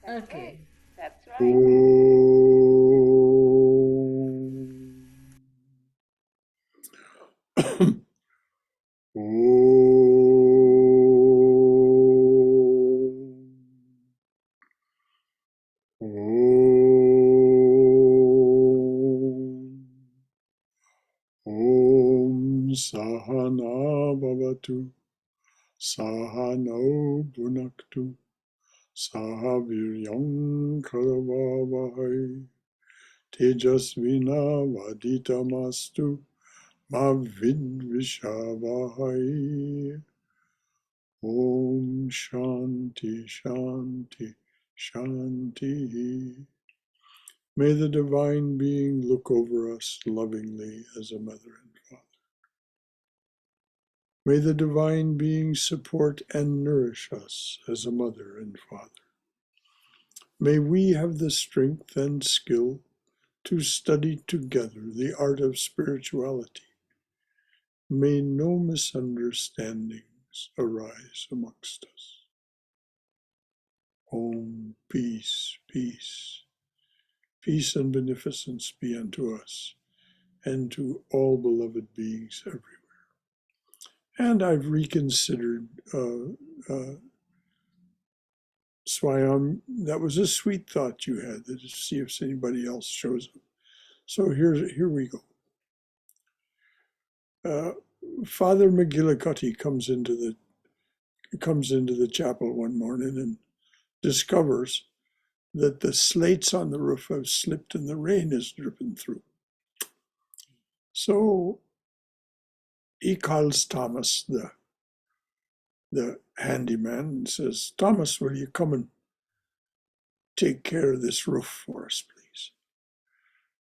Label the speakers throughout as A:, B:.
A: Okay.
B: That's
C: Om.
B: right.
C: Om Sahana Bhavatu Sahano Bhunaktu Sahaviryam Karavavahai Tejasvina Vaditamastu Ma Vidvishavahai. Om Shanti Shanti Shanti. May the Divine Being look over us lovingly as a mother and father. May the Divine Being support and nourish us as a mother and father. May we have the strength and skill to study together the art of spirituality. May no misunderstandings arise amongst us. Om, peace, peace. Peace and beneficence be unto us and to all beloved beings everywhere. And I've reconsidered Swami. That was a sweet thought you had, to see if anybody else shows up. So here we go. Father McGillicuddy comes into the chapel one morning and discovers that the slates on the roof have slipped and the rain is dripping through. So he calls Thomas, the handyman, and says, Thomas, will you come and take care of this roof for us, please?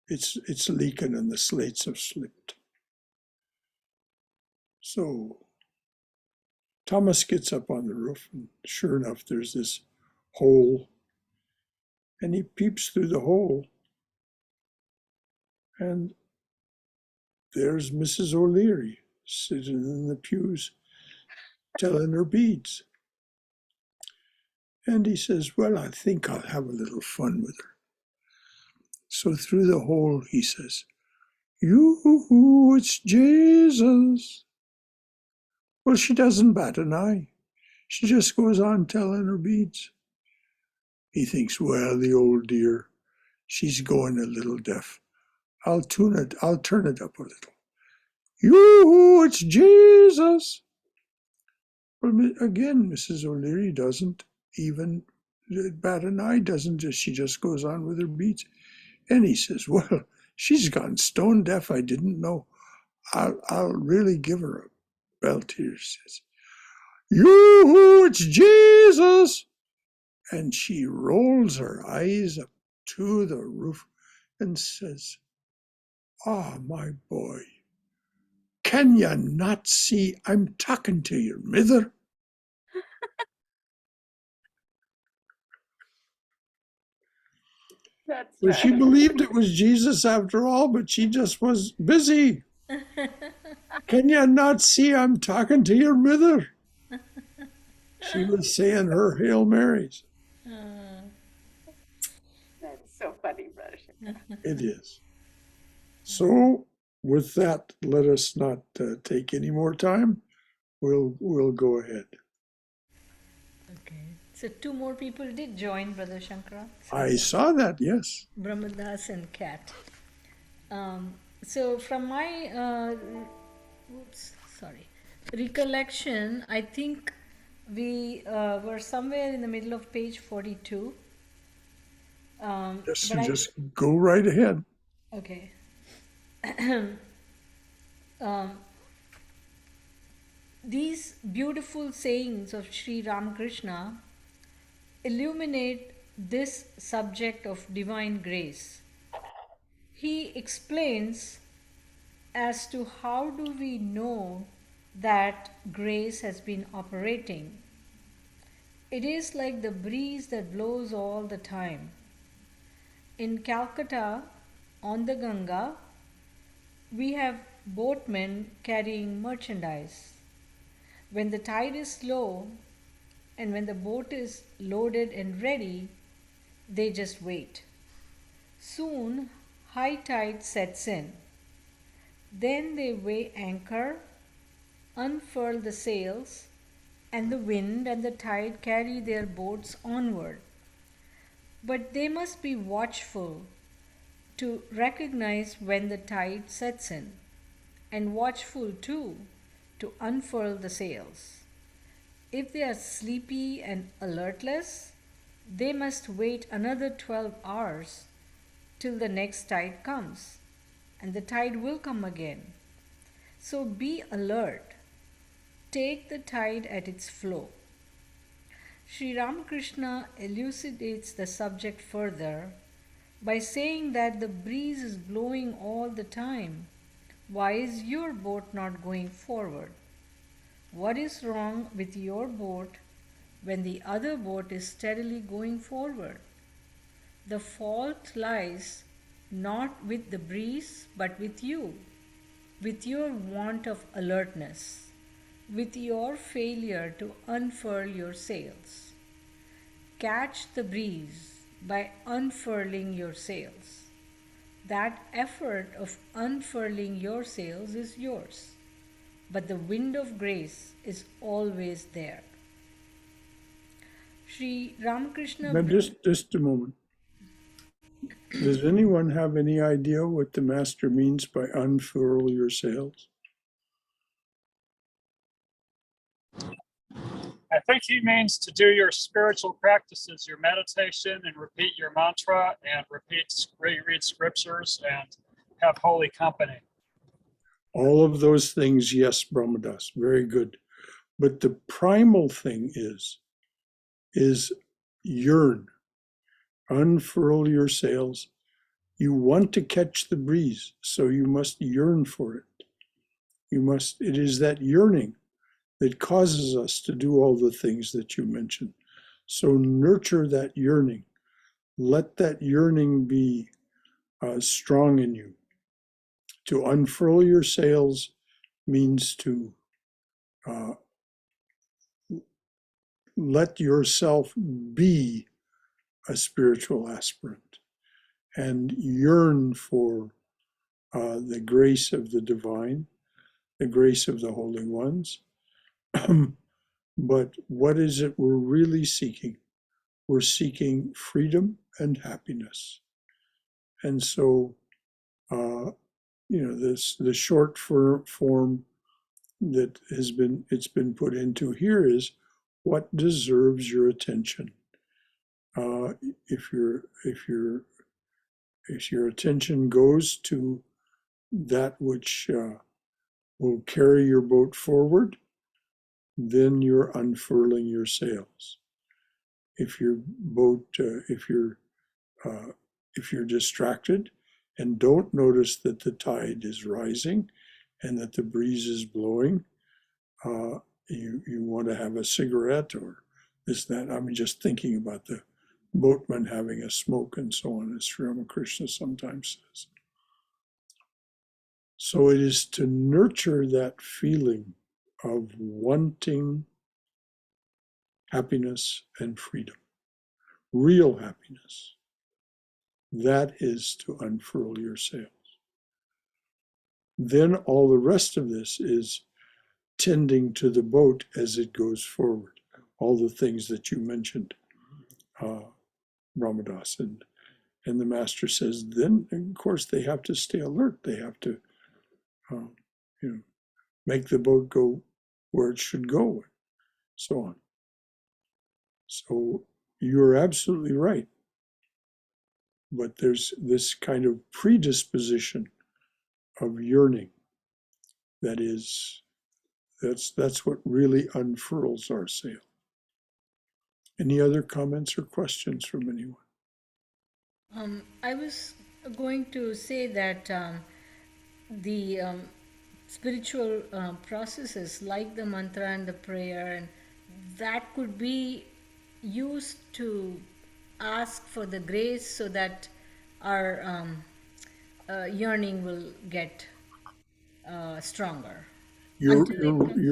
C: It's leaking and the slates have slipped. So Thomas gets up on the roof, and sure enough, there's this hole, and he peeps through the hole, and there's Mrs. O'Leary sitting in the pews telling her beads. And he says, well, I think I'll have a little fun with her. So through the hole, he says, yoo-hoo, it's Jesus. Well, she doesn't bat an eye. She just goes on telling her beads. He thinks, well, the old dear, she's going a little deaf. I'll turn it up a little. Yoo-hoo, it's Jesus. Well, again, Mrs. O'Leary doesn't even bat an eye, she just goes on with her beads. And he says, well, she's gone stone deaf, I didn't know. I'll really give her a belt here, she says. Yoo-hoo, it's Jesus! And she rolls her eyes up to the roof and says, ah, my boy, can you not see I'm talking to your mither?
B: That's
C: Well, she
B: right.
C: believed it was Jesus after all, but she just was busy. Can you not see I'm talking to your mither? She was saying her Hail Marys.
B: That's so funny, Brother Shankara.
C: It is. So, with that, let us not take any more time. We'll go ahead.
A: Okay. So two more people did join Brother Shankara. So
C: I saw that, yes.
A: Brahmadas and Kat. So from my recollection, I think we were somewhere in the middle of page 42. But I
C: Just go right ahead.
A: okay. These beautiful sayings of Sri Ramakrishna illuminate this subject of divine grace. He explains as to how do we know that grace has been operating. It is like the breeze that blows all the time. In Calcutta, on the Ganga, we have boatmen carrying merchandise. When the tide is low and when the boat is loaded and ready, They just wait. Soon, high tide sets in. Then they weigh anchor, unfurl the sails, and the wind and the tide carry their boats onward. But they must be watchful to recognize when the tide sets in, and watchful too to unfurl the sails. If they are sleepy and alertless, they must wait another 12 hours till the next tide comes, and the tide will come again. So be alert. Take the tide at its flow. Sri Ramakrishna elucidates the subject further by saying that the breeze is blowing all the time. Why is your boat not going forward? What is wrong with your boat when the other boat is steadily going forward? The fault lies not with the breeze but with you, with your want of alertness, with your failure to unfurl your sails. Catch the breeze by unfurling your sails. That effort of unfurling your sails is yours, but the wind of grace is always there. Sri Ramakrishna.
C: Now, just a moment. Does anyone have any idea what the master means by unfurl your sails?
D: I think he means to do your spiritual practices, your meditation, and repeat your mantra, and read scriptures, and have holy company.
C: All of those things, yes, Brahmadas, very good. But the primal thing is yearn, unfurl your sails. You want to catch the breeze, so you must yearn for it. It is that yearning that causes us to do all the things that you mentioned. So nurture that yearning. Let that yearning be strong in you. To unfurl your sails means to let yourself be a spiritual aspirant and yearn for the grace of the divine, the grace of the holy ones. But what is it we're really seeking? We're seeking freedom and happiness. And so, the short form that it's been put into here is what deserves your attention. If your attention goes to that which will carry your boat forward, then you're unfurling your sails. If your boat, if you're distracted and don't notice that the tide is rising and that the breeze is blowing, you want to have a cigarette or this, that. I'm just thinking about the boatman having a smoke and so on, as Sri Ramakrishna sometimes says. So it is to nurture that feeling of wanting happiness and freedom, real happiness. That is to unfurl your sails. Then all the rest of this is tending to the boat as it goes forward. All the things that you mentioned, Ramadas, and the master says, then of course they have to stay alert. They have to, make the boat go where it should go, and so on. So you're absolutely right. But there's this kind of predisposition of yearning that's what really unfurls our sail. Any other comments or questions from anyone?
A: I was going to say that the spiritual processes like the mantra and the prayer, and that could be used to ask for the grace so that our yearning will get stronger.
C: You're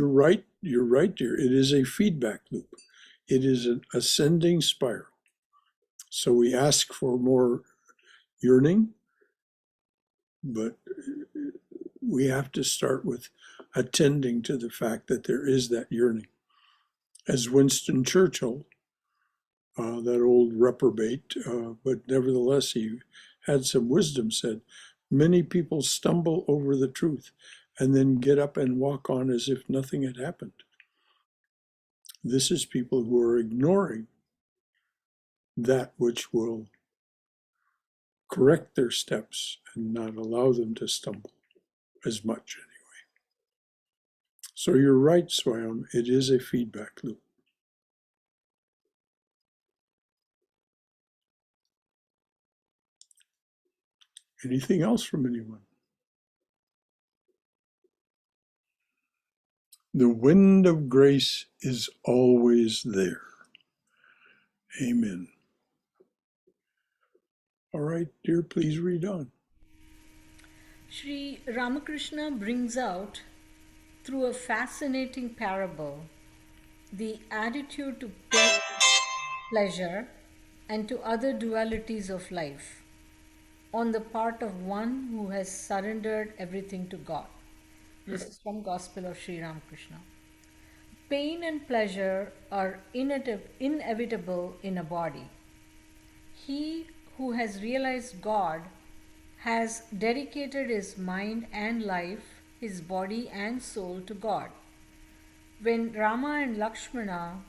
C: right. You're right, dear. It is a feedback loop. It is an ascending spiral. So we ask for more yearning, but we have to start with attending to the fact that there is that yearning. As Winston Churchill, that old reprobate, but nevertheless he had some wisdom, said, many people stumble over the truth and then get up and walk on as if nothing had happened. This is people who are ignoring that which will correct their steps and not allow them to stumble as much anyway. So you're right, Swami, it is a feedback loop. Anything else from anyone? The wind of grace is always there. Amen. All right, dear, please read on.
A: Sri Ramakrishna brings out, through a fascinating parable, the attitude to pleasure and to other dualities of life on the part of one who has surrendered everything to God. This is from Gospel of Sri Ramakrishna. Pain and pleasure are inevitable in a body. He who has realized God has dedicated his mind and life, his body and soul to God. When Rama and Lakshmana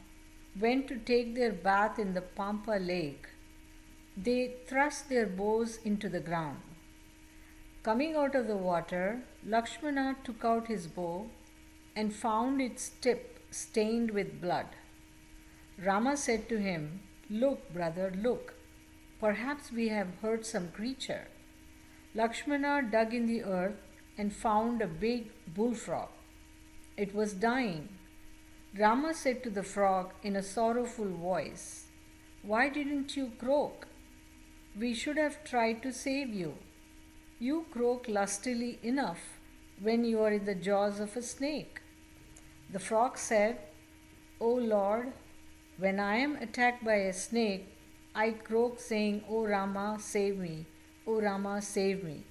A: went to take their bath in the Pampa lake, they thrust their bows into the ground. Coming out of the water, Lakshmana took out his bow and found its tip stained with blood. Rama said to him, "Look, brother, look. Perhaps we have hurt some creature." Lakshmana dug in the earth and found a big bullfrog. It was dying. Rama said to the frog in a sorrowful voice, "Why didn't you croak? We should have tried to save you. You croak lustily enough when you are in the jaws of a snake." The frog said, "O Lord, when I am attacked by a snake, I croak saying, 'O Rama, save me, O Rama, save me.'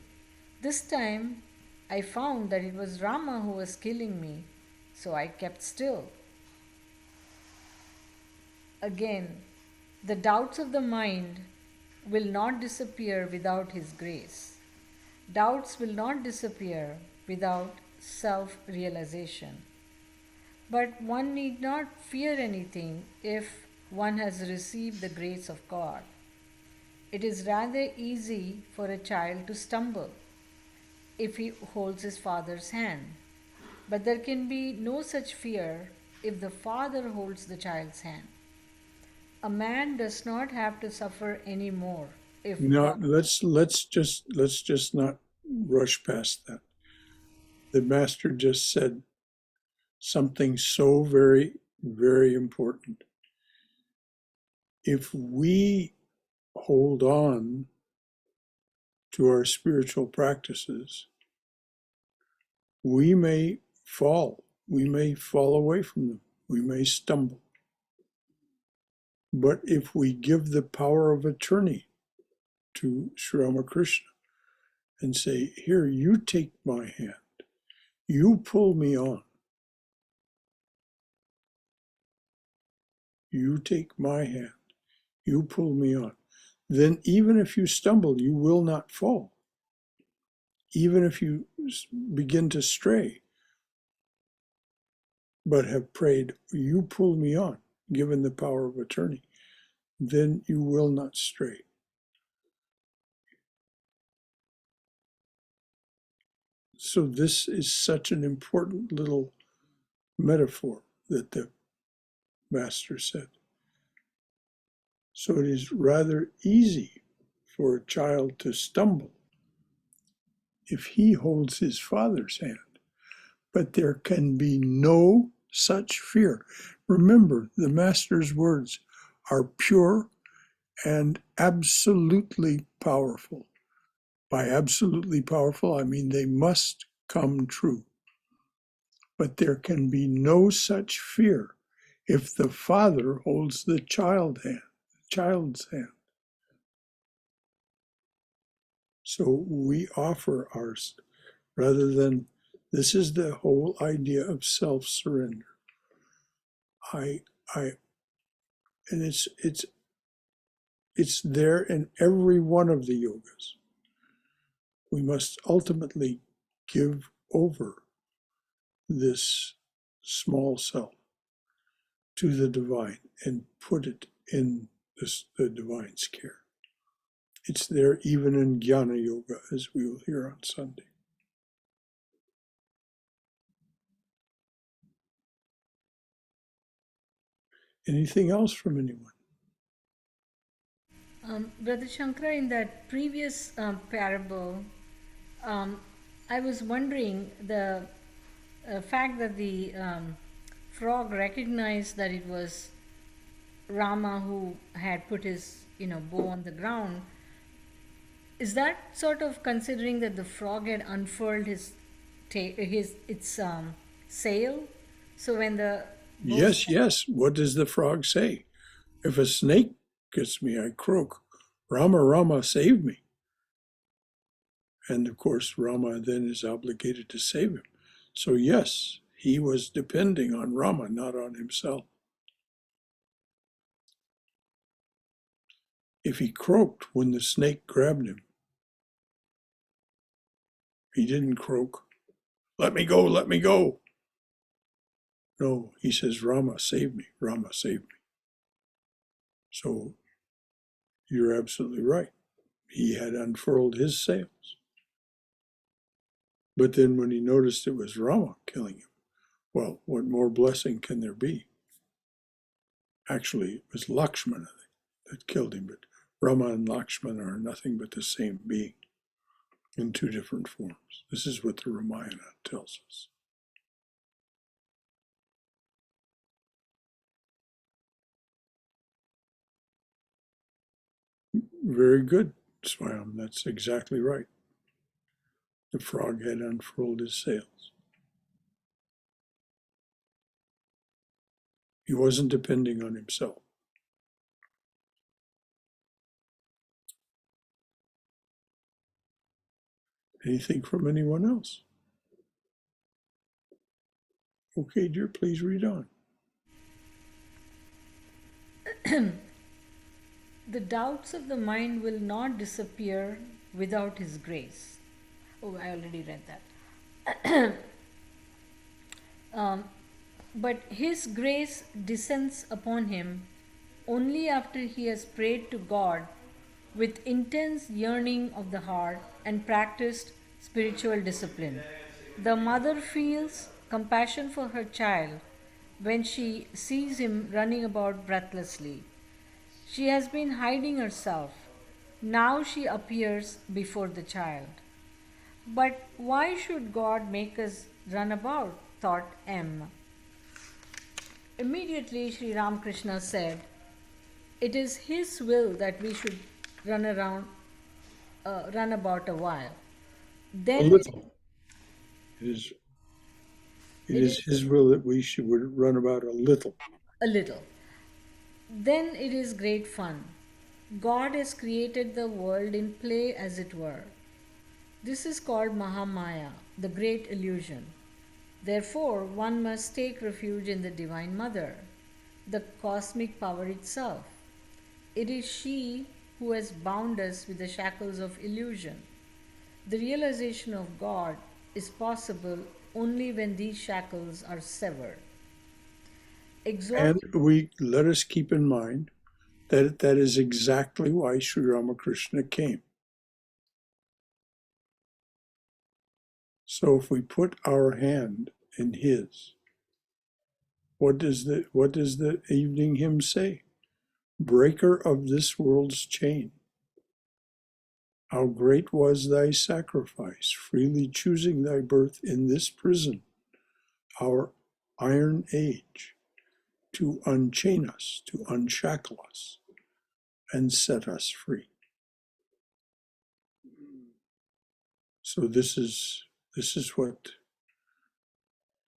A: This time I found that it was Rama who was killing me, so I kept still." Again, the doubts of the mind will not disappear without His grace. Doubts will not disappear without self-realization. But one need not fear anything if one has received the grace of God. It is rather easy for a child to stumble if he holds his father's hand. But there can be no such fear if the father holds the child's hand. A man does not have to suffer any more if
C: Now
A: God.
C: let's just not rush past that. The master just said something so very, very important. If we hold on to our spiritual practices, we may fall. We may fall away from them. We may stumble. But if we give the power of attorney to Sri Ramakrishna and say, "Here, you take my hand, you pull me on, you take my hand, you pull me on," then even if you stumble, you will not fall. Even if you begin to stray, but have prayed, "You pull me on," given the power of attorney, then you will not stray. So this is such an important little metaphor that the master said. So it is rather easy for a child to stumble if he holds his father's hand, but there can be no such fear. Remember, the master's words are pure and absolutely powerful. By absolutely powerful, I mean they must come true. But there can be no such fear if the father holds the child's hand. So we offer ours rather than, this is the whole idea of self-surrender. I, and it's there in every one of the yogas. We must ultimately give over this small self to the divine and put it in the divine's care. It's there even in Jnana Yoga, as we will hear on Sunday. Anything else from anyone?
A: Brother Shankara, in that previous parable, um, I was wondering the fact that the frog recognized that it was Rama who had put his bow on the ground. Is that sort of considering that the frog had unfurled its sail? So when the bow
C: Yes, yes. What does the frog say? If a snake gets me, I croak, Rama, Rama, save me. And of course, Rama then is obligated to save him. So yes, he was depending on Rama, not on himself. If he croaked when the snake grabbed him, he didn't croak, let me go, let me go. No, he says, Rama, save me, Rama, save me. So you're absolutely right. He had unfurled his sails. But then when he noticed it was Rama killing him, well, what more blessing can there be? Actually, it was Lakshmana that killed him, but Rama and Lakshmana are nothing but the same being in two different forms. This is what the Ramayana tells us. Very good, Swami. That's exactly right. The frog had unfurled his sails. He wasn't depending on himself. Anything from anyone else? Okay, dear, please read on.
A: The doubts of the mind will not disappear without His grace. Oh, I already read that. But His grace descends upon him only after he has prayed to God with intense yearning of the heart and practiced spiritual discipline. The mother feels compassion for her child when she sees him running about breathlessly. She has been hiding herself. Now she appears before the child. But why should God make us run about? Thought M. Immediately Sri Ramakrishna said, it is His will that we should run about a while.
C: A
A: Then
C: little. It
A: it
C: is
A: is
C: His will that we should run about a little.
A: a little. Then it is great fun. God has created the world in play, as it were. This is called Mahamaya, the great illusion. Therefore, one must take refuge in the Divine Mother, the cosmic power itself. It is she who has bound us with the shackles of illusion. The realization of God is possible only when these shackles are severed.
C: And
A: Exalted.
C: we let us keep in mind that that is exactly why Sri Ramakrishna came. So if we put our hand in his, what does the evening hymn say? Breaker of this world's chain. How great was thy sacrifice, freely choosing thy birth in this prison, our iron age, to unchain us, to unshackle us, and set us free. So this is what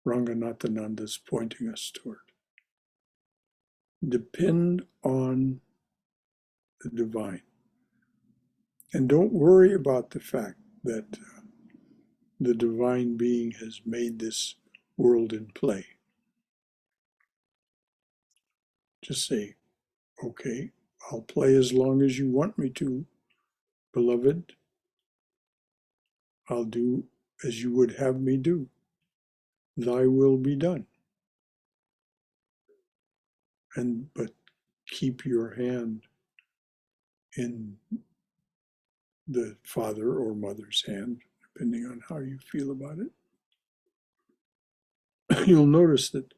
C: Ranganathananda is pointing us toward. Depend on the divine. And don't worry about the fact that the divine being has made this world in play. Just say, okay, I'll play as long as you want me to, beloved. I'll do as you would have me do. Thy will be done. But keep your hand in the father or mother's hand, depending on how you feel about it. You'll notice that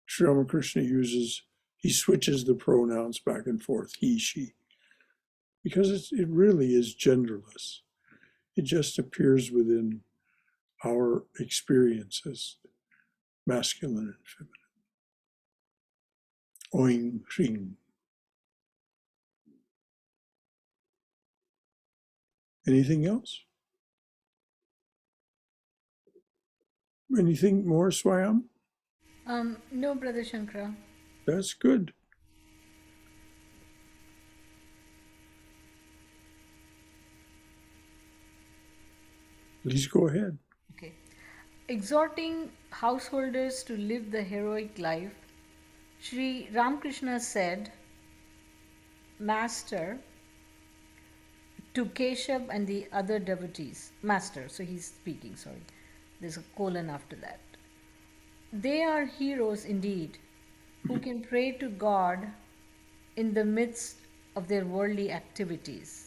C: Sri Ramakrishna he switches the pronouns back and forth, he, she, because it really is genderless. It just appears within our experience as masculine and feminine. Oing, ring. Anything else? Anything more, Swayam?
A: No, Brother Shankara.
C: That's good. Please go ahead.
A: Okay. Exhorting householders to live the heroic life, Sri Ramakrishna said, Master, to Keshav and the other devotees. Master, so he's speaking, sorry. There's a colon after that. They are heroes indeed, who can pray to God in the midst of their worldly activities.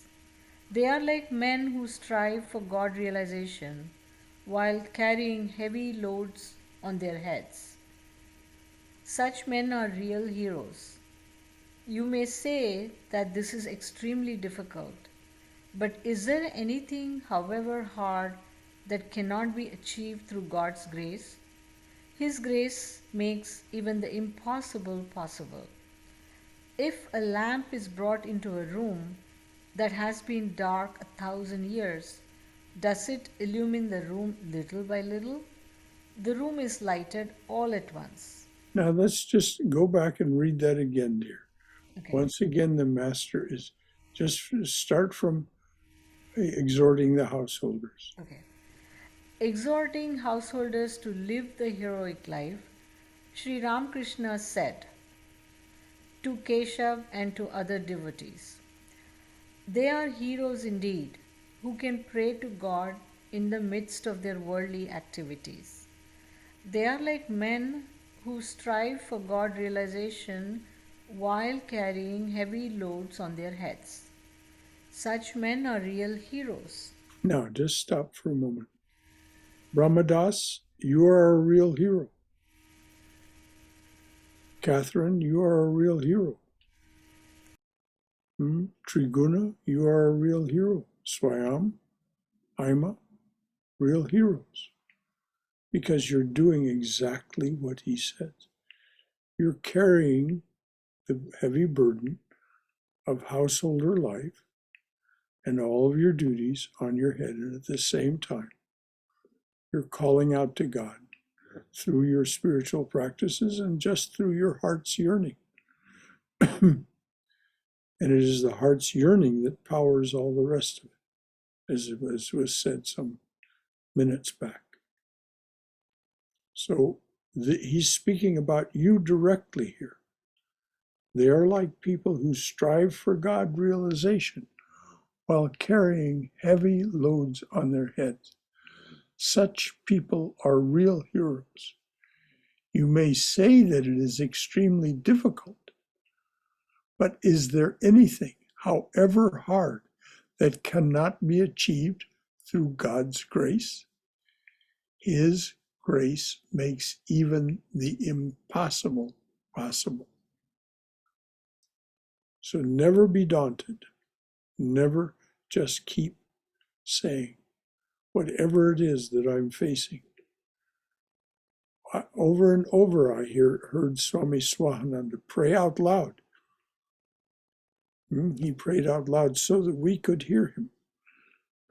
A: They are like men who strive for God realization while carrying heavy loads on their heads. Such men are real heroes. You may say that this is extremely difficult, but is there anything, however hard, that cannot be achieved through God's grace? His grace makes even the impossible possible. If a lamp is brought into a room that has been dark 1,000 years, does it illumine the room little by little? The room is lighted all at once.
C: Now let's just go back and read that again, dear.
A: Okay.
C: Once again, the master is just start from exhorting the householders.
A: Okay. Exhorting householders to live the heroic life, Sri Ramakrishna said to Keshav and to other devotees, they are heroes indeed, who can pray to God in the midst of their worldly activities. They are like men who strive for God realization while carrying heavy loads on their heads. Such men are real heroes.
C: Now, just stop for a moment. Brahmadas, you are a real hero. Catherine, you are a real hero. Triguna, you are a real hero. Swayam, Ima, real heroes. Because you're doing exactly what he says. You're carrying the heavy burden of householder life and all of your duties on your head, and at the same time, you're calling out to God through your spiritual practices and just through your heart's yearning. And it is the heart's yearning that powers all the rest of it, as was said some minutes back. So he's speaking about you directly here. They are like people who strive for God realization while carrying heavy loads on their heads. Such people are real heroes. You may say that it is extremely difficult, but is there anything, however hard, that cannot be achieved through God's grace? His grace makes even the impossible possible. So never be daunted. Never just keep saying, whatever it is that I'm facing. Over and over I heard Swami Swahananda pray out loud. He prayed out loud so that we could hear him.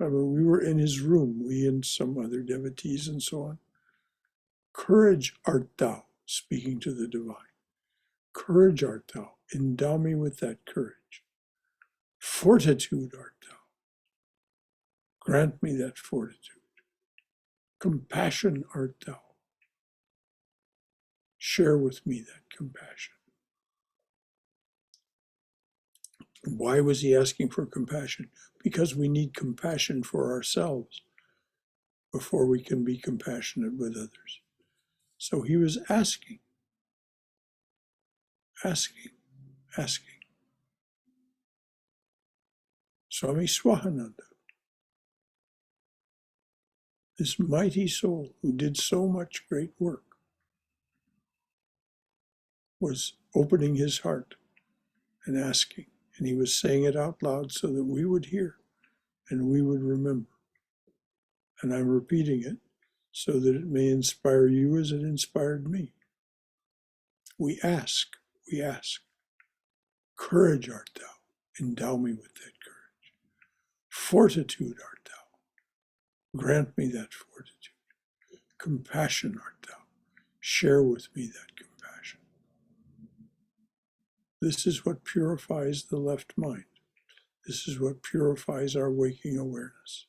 C: We were in his room, we and some other devotees and so on. Courage art thou, speaking to the divine. Courage art thou, endow me with that courage. Fortitude art thou, Grant me that fortitude. Compassion art thou. Share with me that compassion. Why was he asking for compassion? Because we need compassion for ourselves before we can be compassionate with others. So he was asking, asking, asking. Swami Swahananda, this mighty soul who did so much great work, was opening his heart and asking. And he was saying it out loud so that we would hear and we would remember. And I'm repeating it so that it may inspire you as it inspired me. We ask, we ask. Courage art thou. Endow me with that courage. Fortitude art thou. Grant me that fortitude. Compassion art thou. Share with me that compassion. This is what purifies the left mind. This is what purifies our waking awareness.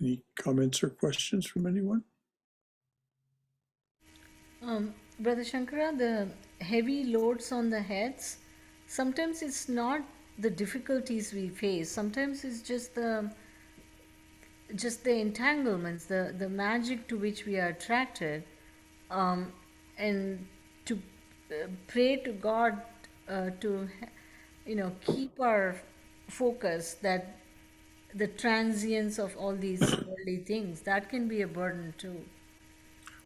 C: Any comments or questions from anyone?
A: Brother Shankara, the heavy loads on the heads, sometimes it's not the difficulties we face, sometimes it's just the entanglements, the magic to which we are attracted, and to pray to God to keep our focus, that the transience of all these worldly things, that can be a burden too.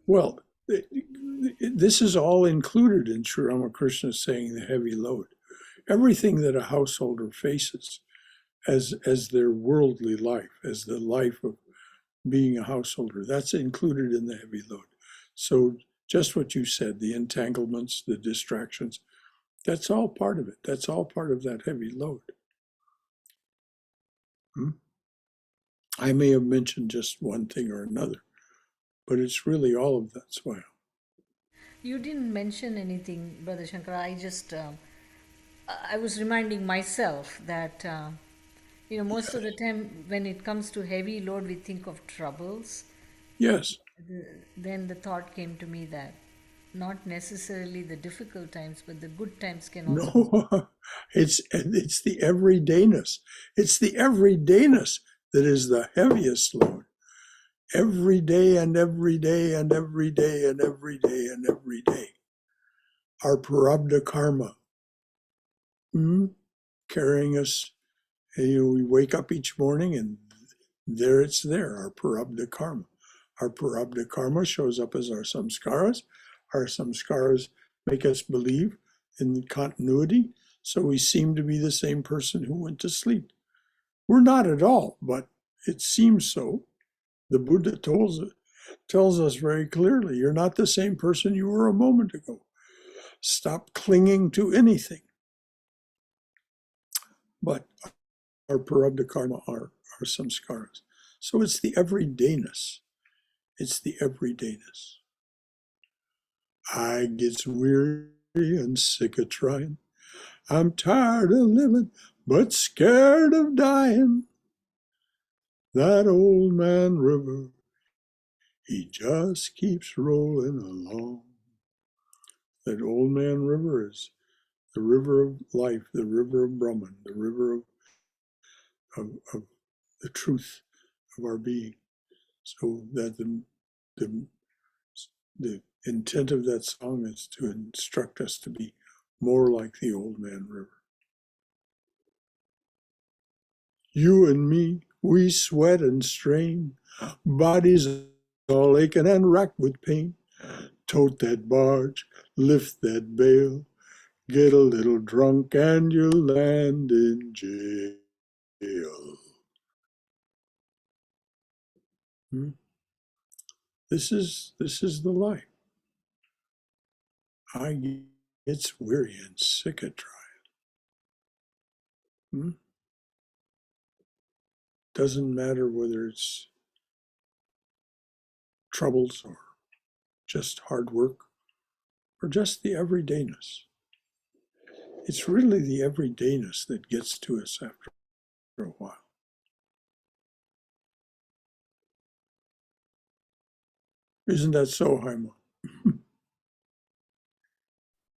C: Well, this is all included in Sri Ramakrishna saying the heavy load. Everything that a householder faces as their worldly life, as the life of being a householder, that's included in the heavy load. So just what you said, the entanglements, the distractions, that's all part of it. That's all part of that heavy load. I may have mentioned just one thing or another, but it's really all of that swell.
A: You didn't mention anything, Brother Shankar. I was reminding myself that most of the time when it comes to heavy load, we think of troubles.
C: Yes.
A: Then the thought came to me that not necessarily the difficult times, but the good times can also.
C: No, it's the everydayness. It's the everydayness that is the heaviest load. Every day and every day and every day and every day and every day. Our prarabdha karma, carrying us. We wake up each morning and there it's there, our prarabdha karma. Our prarabdha karma shows up as our samskaras. Our samskaras make us believe in the continuity, so we seem to be the same person who went to sleep. We're not at all, but it seems so. The Buddha tells us very clearly, you're not the same person you were a moment ago. Stop clinging to anything. But our prarabdha karma are samskaras. So it's the everydayness. It's the everydayness. I gets weary and sick of trying. I'm tired of living, but scared of dying. That old man river, he just keeps rolling along. That old man river is the river of life, the river of Brahman, the river of the truth of our being. So that the intent of that song is to instruct us to be more like the old man river. You and me, we sweat and strain, bodies all aching and racked with pain. Tote that barge, lift that bale, get a little drunk and you'll land in jail. This is the life. I get weary and sick of trying. Doesn't matter whether it's troubles or just hard work or just the everydayness. It's really the everydayness that gets to us after a while. Isn't that so, Haima?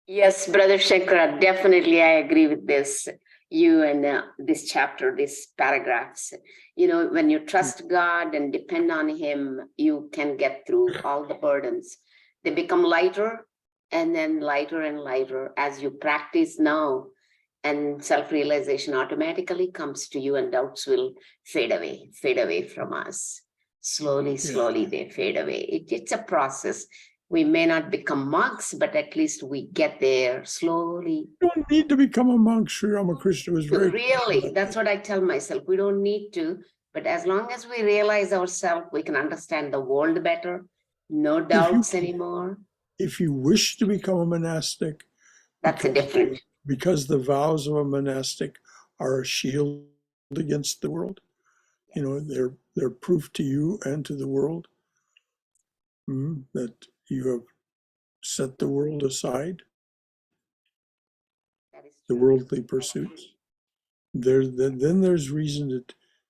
B: Yes, Brother Shankara, definitely I agree with this. You and this chapter, these paragraphs. You know, when you trust God and depend on Him, you can get through all the burdens. They become lighter and then lighter and lighter as you practice now. And self-realization automatically comes to you, and doubts will fade away from us. Slowly, slowly they fade away. It's a process. We may not become monks, but at least we get there slowly.
C: You don't need to become a monk. Sri Ramakrishna was very
B: Really, that's what I tell myself. We don't need to, but as long as we realize ourselves, we can understand the world better. No doubts anymore.
C: If you wish to become a monastic,
B: That's a different.
C: because the vows of a monastic are a shield against the world. You know, they're proof to you and to the world that you have set the world aside,
B: That is
C: the
B: true.
C: worldly pursuits. Then there's reason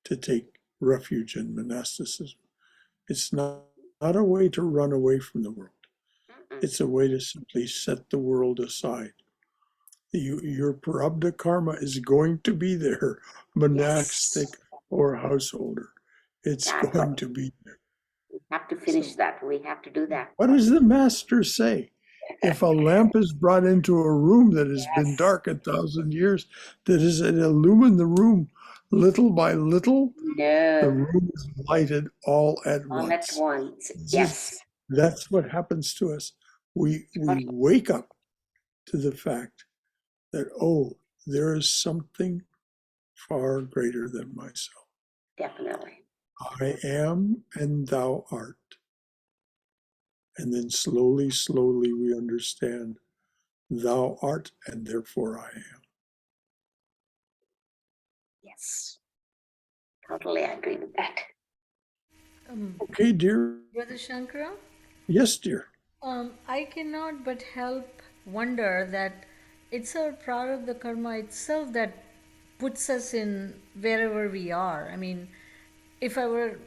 C: to take refuge in monasticism. It's not a way to run away from the world. It's a way to simply set the world aside. Your prarabdha karma is going to be there, monastic or householder. It's going to be there.
B: We have to finish that. We have to do that.
C: What does the master say? If a lamp is brought into a room that has been dark 1,000 years, that is, it illumine the room little by little, the
B: No,
C: room is lighted all at
B: all at
C: once.
B: once. Yes.
C: That's what happens to us. We wake up to the fact that, oh, there is something far greater than myself.
B: Definitely.
C: I am and thou art. And then slowly, slowly we understand thou art and therefore I am.
B: Yes. Totally agree with that.
C: Okay, dear.
A: Brother Shankara,
C: Yes, dear.
A: I cannot but help wonder that it's our prarabdha karma itself that puts us in wherever we are. I mean, if I were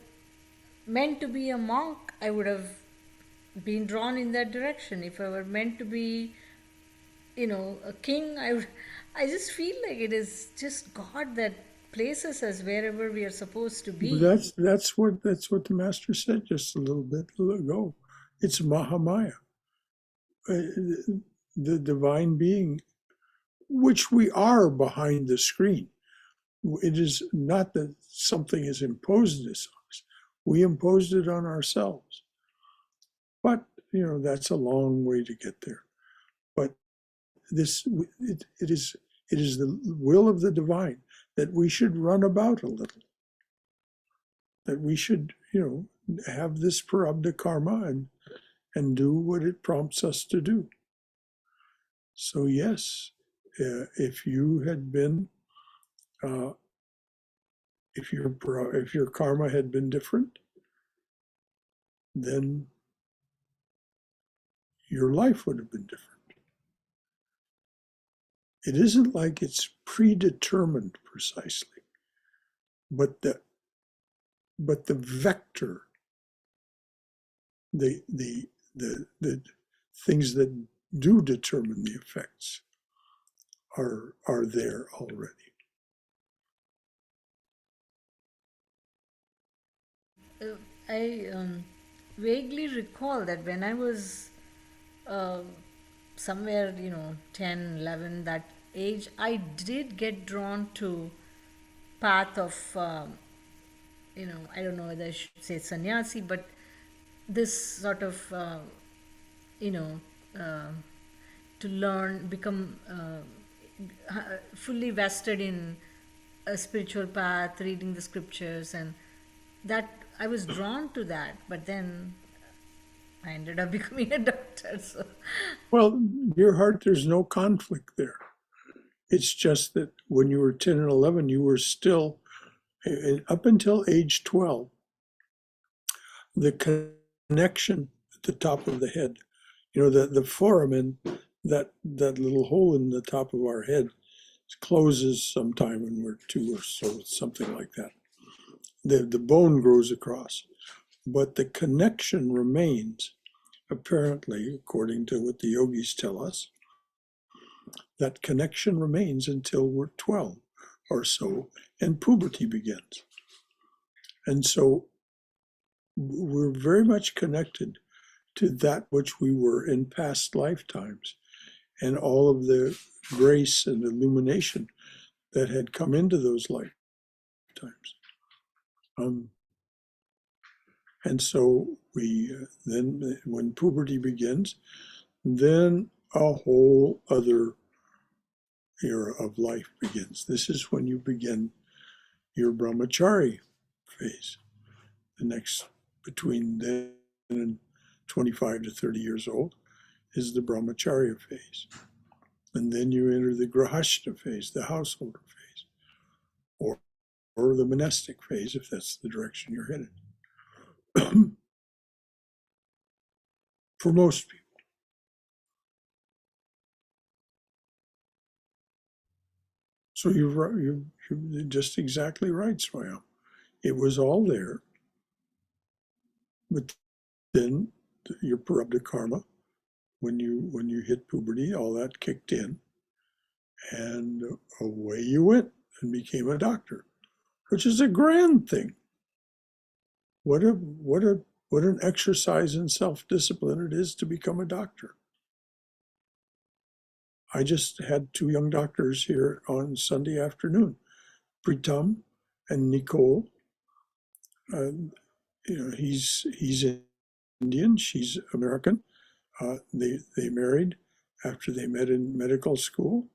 A: meant to be a monk, I would have been drawn in that direction. If I were meant to be, a king, I just feel like it is just God that places us wherever we are supposed to be.
C: That's what the master said just a little bit ago. It's Mahamaya, the divine being, which we are behind the screen. It is not that something is imposed this on us. We imposed it on ourselves. But that's a long way to get there. But it is the will of the divine that we should run about a little, that we should have this prarabdha karma and do what it prompts us to do. So yes, if you had been if your karma had been different, then your life would have been different. It isn't like it's predetermined precisely, but the vector, the things that do determine the effects are there already.
A: I vaguely recall that when I was uh, somewhere, 10, 11, that age, I did get drawn to path of, I don't know whether I should say sannyasi, but this sort of, you know, uh, to learn, become fully vested in a spiritual path, reading the scriptures, and that I was drawn to that. But then I ended up becoming a doctor. So,
C: Well, dear heart, there's no conflict there. It's just that when you were 10 and 11, you were still, up until age 12, the connection at the top of the head, the foramen, that little hole in the top of our head, closes sometime when we're 2 or so, something like that. The bone grows across, but the connection remains, apparently, according to what the yogis tell us, that connection remains until we're 12 or so, and puberty begins. And so we're very much connected to that which we were in past lifetimes, and all of the grace and illumination that had come into those lifetimes. And so we then, when puberty begins, then a whole other era of life begins. This is when you begin your brahmachari phase. The next, between then and 25 to 30 years old, is the brahmacharya phase. And then you enter the grahastha phase, the householder phase, or the monastic phase, if that's the direction you're headed. For most people. So you're just exactly right, Swami. It was all there, but then your prarabdha karma, when you hit puberty, all that kicked in, and away you went and became a doctor, which is a grand thing. What an exercise in self-discipline it is to become a doctor. I just had 2 young doctors here on Sunday afternoon, Pritam and Nicole. He's Indian, she's American. They married after they met in medical school.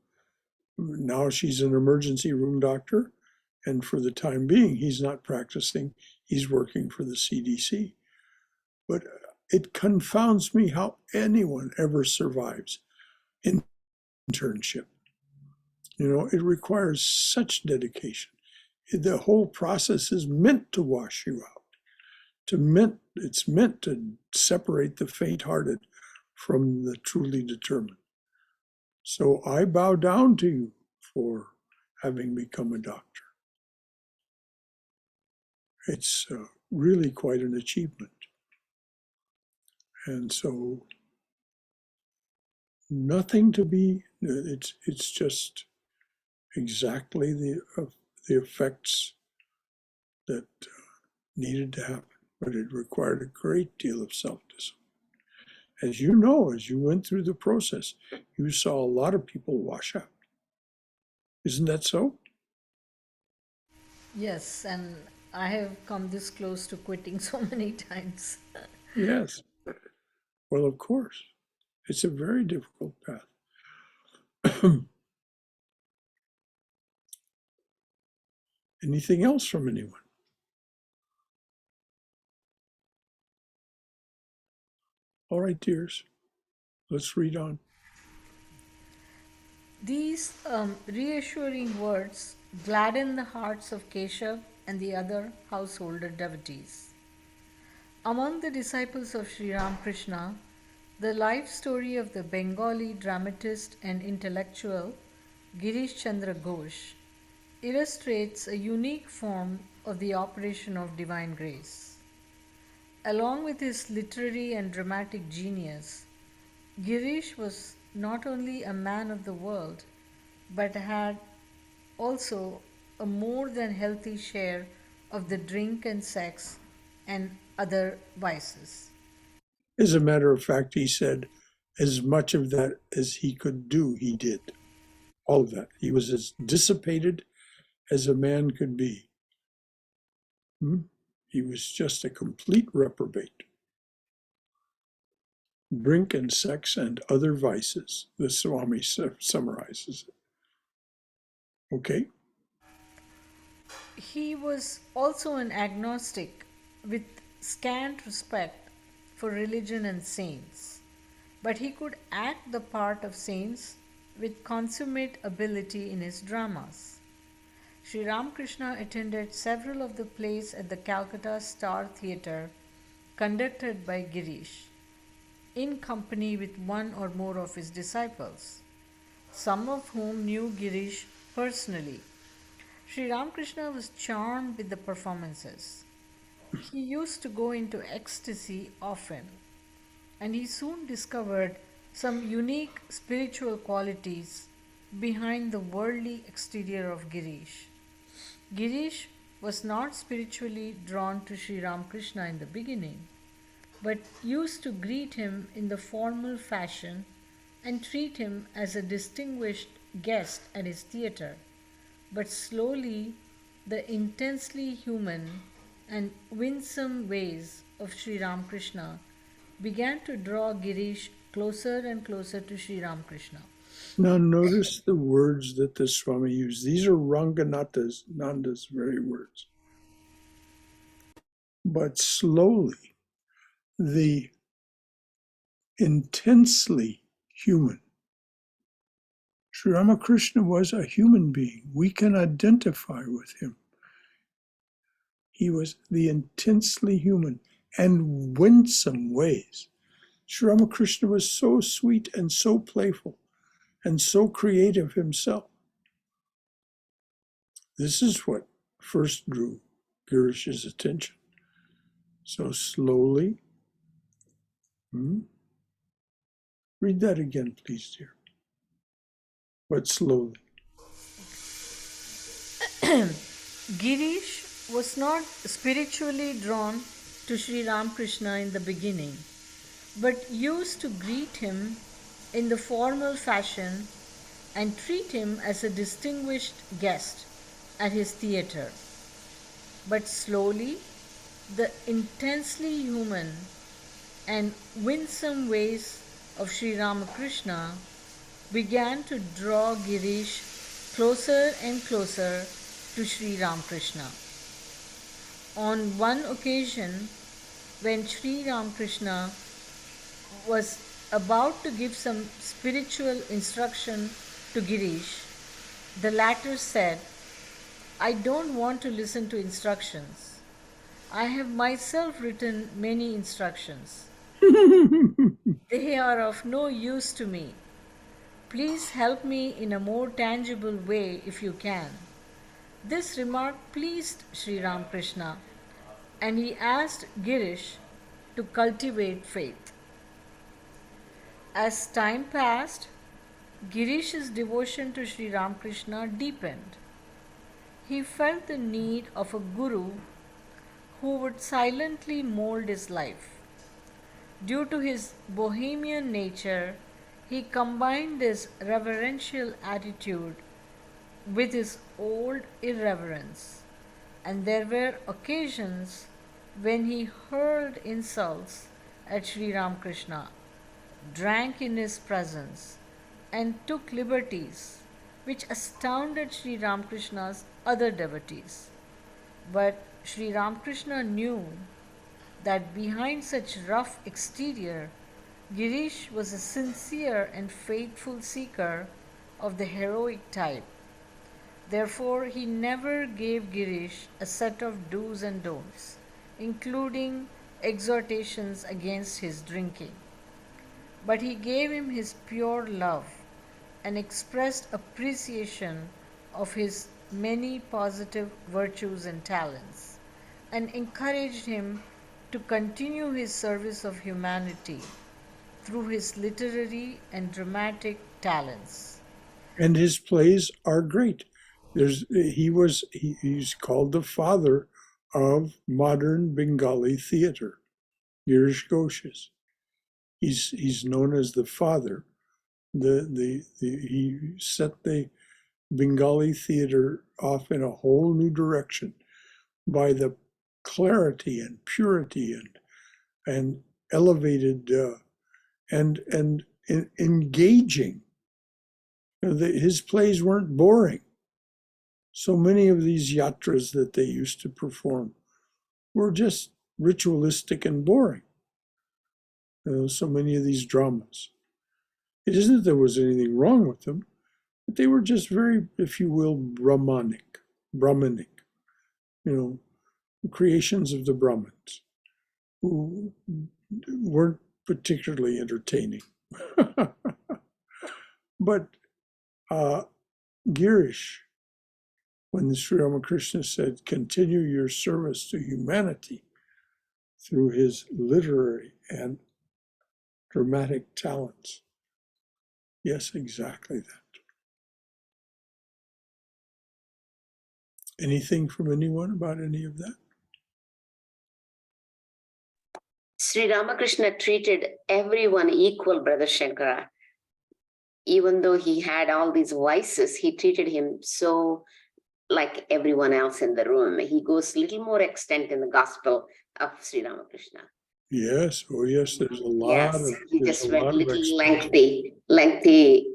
C: Now she's an emergency room doctor, and for the time being, he's not practicing. He's working for the CDC. But it confounds me how anyone ever survives internship. It requires such dedication. The whole process is meant to wash you out. It's meant to separate the faint-hearted from the truly determined. So I bow down to you for having become a doctor. It's really quite an achievement. And so nothing to be, it's just exactly the effects that needed to happen. But it required a great deal of self-discipline. As you know, as you went through the process, you saw a lot of people wash out. Isn't that so?
A: Yes, and I have come this close to quitting so many times.
C: Yes. Well, of course. It's a very difficult path. Anything else from anyone? All right, dears. Let's read on.
A: These reassuring words gladden the hearts of Keshav and the other householder devotees. Among the disciples of Sri Ramakrishna, the life story of the Bengali dramatist and intellectual Girish Chandra Ghosh illustrates a unique form of the operation of divine grace. Along with his literary and dramatic genius, Girish was not only a man of the world, but had also a more than healthy share of the drink and sex and other vices.
C: As a matter of fact, he said, as much of that as he could do, he did. All of that. He was as dissipated as a man could be. He was just a complete reprobate. Drink and sex and other vices, the Swami summarizes it. Okay?
A: He was also an agnostic with scant respect for religion and saints, but he could act the part of saints with consummate ability in his dramas. Sri Ramakrishna attended several of the plays at the Calcutta Star Theatre conducted by Girish, in company with one or more of his disciples, some of whom knew Girish personally. Sri Ramakrishna was charmed with the performances. He used to go into ecstasy often, and he soon discovered some unique spiritual qualities behind the worldly exterior of Girish. Girish was not spiritually drawn to Sri Ramakrishna in the beginning, but used to greet him in the formal fashion and treat him as a distinguished guest at his theatre. But slowly, the intensely human and winsome ways of Sri Ramakrishna began to draw Girish closer and closer to Sri Ramakrishna.
C: Now notice the words that the Swami used. These are Ranganathananda's very words. But slowly, the intensely human. Sri Ramakrishna was a human being. We can identify with him. He was the intensely human and winsome ways. Sri Ramakrishna was so sweet and so playful and so creative himself. This is what first drew Girish's attention. So slowly, read that again, please, dear. But slowly.
A: Girish was not spiritually drawn to Sri Ramakrishna in the beginning, but used to greet him in the formal fashion and treat him as a distinguished guest at his theatre. But slowly, the intensely human and winsome ways of Sri Ramakrishna began to draw Girish closer and closer to Sri Ramakrishna. On one occasion, when Sri Ramakrishna was about to give some spiritual instruction to Girish, the latter said, "I don't want to listen to instructions. I have myself written many instructions. They are of no use to me. Please help me in a more tangible way if you can." This remark pleased Sri Ramakrishna, and he asked Girish to cultivate faith. As time passed, Girish's devotion to Sri Ramakrishna deepened. He felt the need of a guru who would silently mold his life. Due to his bohemian nature, he combined this reverential attitude with his old irreverence, and there were occasions when he hurled insults at Sri Ramakrishna, drank in his presence, and took liberties which astounded Sri Ramakrishna's other devotees. But Sri Ramakrishna knew that behind such rough exterior, Girish was a sincere and faithful seeker of the heroic type. Therefore, he never gave Girish a set of do's and don'ts, including exhortations against his drinking. But he gave him his pure love and expressed appreciation of his many positive virtues and talents, and encouraged him to continue his service of humanity through his literary and dramatic talents.
C: And his plays are great. He's called the father of modern Bengali theater, Girish Ghosh. He's known as the father. He set the Bengali theater off in a whole new direction by the clarity and purity and elevated and engaging. His plays weren't boring. So many of these yatras that they used to perform were just ritualistic and boring. So many of these dramas. It isn't that there was anything wrong with them, but they were just very, if you will, Brahmanic, creations of the Brahmins, who weren't particularly entertaining. But Girish, when Sri Ramakrishna said, continue your service to humanity through his literary and dramatic talents. Yes, exactly that. Anything from anyone about any of that?
B: Sri Ramakrishna treated everyone equal, Brother Shankara. Even though he had all these vices, he treated him so like everyone else in the room. He goes a little more extent in the gospel of Sri Ramakrishna.
C: Yes, oh yes, there's a lot
B: Yes,
C: of
B: he
C: there's
B: just
C: a
B: went
C: lot of
B: little
C: explanation.
B: lengthy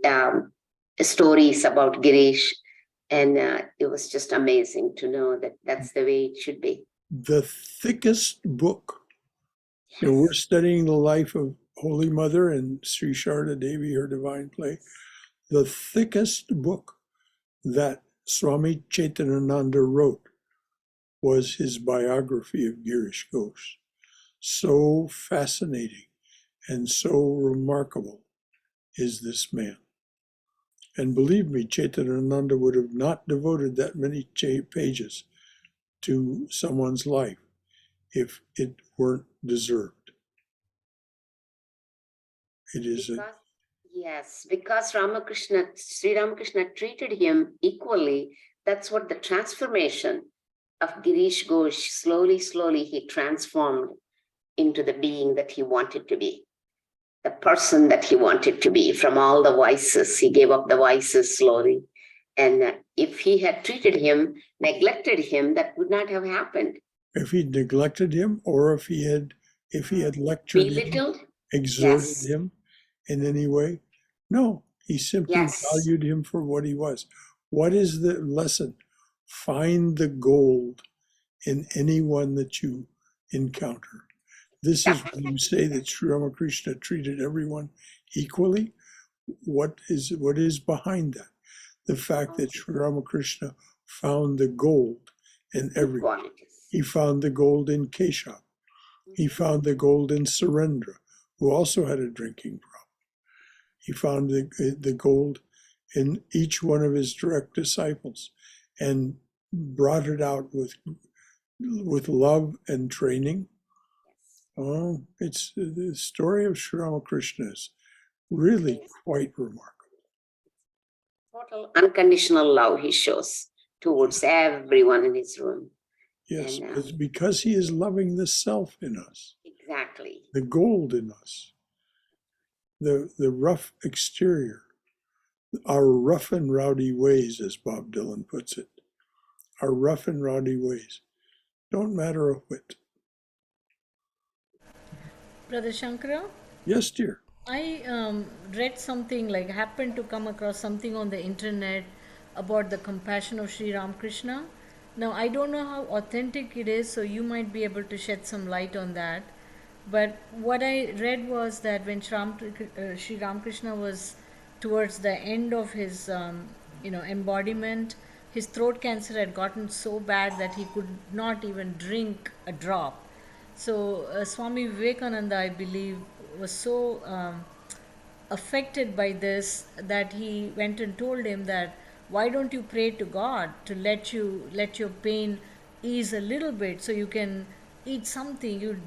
B: stories about Girish, and it was just amazing to know that that's the way it should be.
C: The thickest book. You know, we're studying the life of Holy Mother and Sri Sharda Devi, her divine play. The thickest book that Swami Chaitanananda wrote was his biography of Girish Ghosh. So fascinating and so remarkable is this man. And believe me, Chaitanananda would have not devoted that many pages to someone's life if it weren't deserved. It is
B: because Sri Ramakrishna treated him equally. That's what the transformation of Girish Ghosh, slowly he transformed into the being that he wanted to be, the person that he wanted to be. From all the vices, he gave up the vices slowly. And if he had treated him, neglected him, that would not have happened.
C: If he neglected him, or if he had lectured
B: Belittled?
C: him, exhorted
B: Yes.
C: him in any way, no, he simply
B: Yes.
C: valued him for what he was. What is the lesson? Find the gold in anyone that you encounter. This is when you say that Sri Ramakrishna treated everyone equally. What is behind that? The fact that Sri Ramakrishna found the gold in everyone.
B: Qualities.
C: He found the gold in Keshav. He found the gold in Surendra, who also had a drinking problem. He found the gold in each one of his direct disciples and brought it out with love and training. Oh, it's the story of Sri Ramakrishna is really quite remarkable.
B: Total unconditional love he shows towards everyone in his room.
C: Yes,
B: And,
C: it's because he is loving the self in us,
B: exactly.
C: the gold in us, the rough exterior, our rough and rowdy ways, as Bob Dylan puts it. Our rough and rowdy ways don't matter a whit.
A: Brother Shankara,
C: Yes, dear.
A: I read something, like happened to come across something on the internet about the compassion of Sri Ramakrishna. Now I don't know how authentic it is, so you might be able to shed some light on that. But what I read was that when Sri Ramakrishna was towards the end of his embodiment, his throat cancer had gotten so bad that he could not even drink a drop. So Swami Vivekananda, I believe, was so affected by this that he went and told him that, why don't you pray to God to let your pain ease a little bit, so you can eat something, you